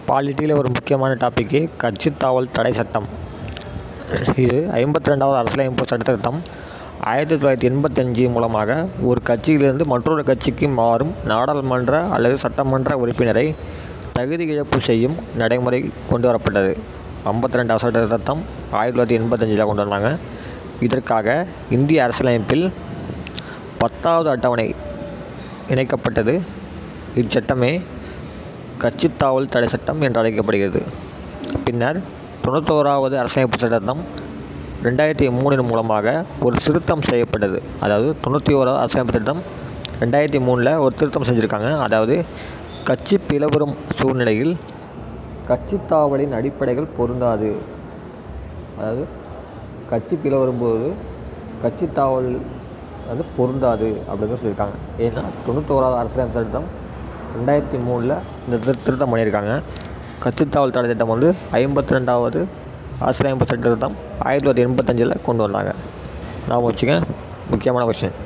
பாலிட்டியில் ஒரு முக்கியமான டாப்பிக்கு கட்சித்தாவல் தடை சட்டம். இது 52வது அரசியலமைப்பு சட்ட திருத்தம் 1985 மூலமாக ஒரு கட்சியிலிருந்து மற்றொரு கட்சிக்கு மாறும் நாடாளுமன்ற அல்லது சட்டமன்ற உறுப்பினரை தகுதி இழப்பு செய்யும் நடைமுறை கொண்டு வரப்பட்டது. 52வது சட்ட திருத்தம் 1985 கொண்டு வந்தாங்க. இதற்காக இந்திய அரசியலமைப்பில் 10வது அட்டவணை இணைக்கப்பட்டது. இச்சட்டமே கட்சித்தாவல் தடை சட்டம் என்று அழைக்கப்படுகிறது. பின்னர் 91வது அரசியலமைப்பு சட்டம் 2003 மூலமாக ஒரு திருத்தம் செய்யப்பட்டது. அதாவது 91வது அரசியலமைப்பு சட்டம் 2003 ஒரு திருத்தம் செஞ்சுருக்காங்க. அதாவது கட்சி பிளவுறும் சூழ்நிலையில் கட்சித்தாவலின் அடிப்படைகள் பொருந்தாது. அதாவது கட்சி பிளவுறும்போது கட்சித்தாவல் அது பொருந்தாது அப்படின்னு சொல்லியிருக்காங்க. ஏன்னா 91வது அரசியலமைப்பு சட்டம் 2003 இந்த திருத்தம் பண்ணியிருக்காங்க. கட்சித்தாவல் தடை திட்டம் 52வது அரசியலமைப்பு சட்ட திருத்தம் 1985 கொண்டு வந்தாங்க. நான் வச்சுக்க முக்கியமான கொஸ்டின்.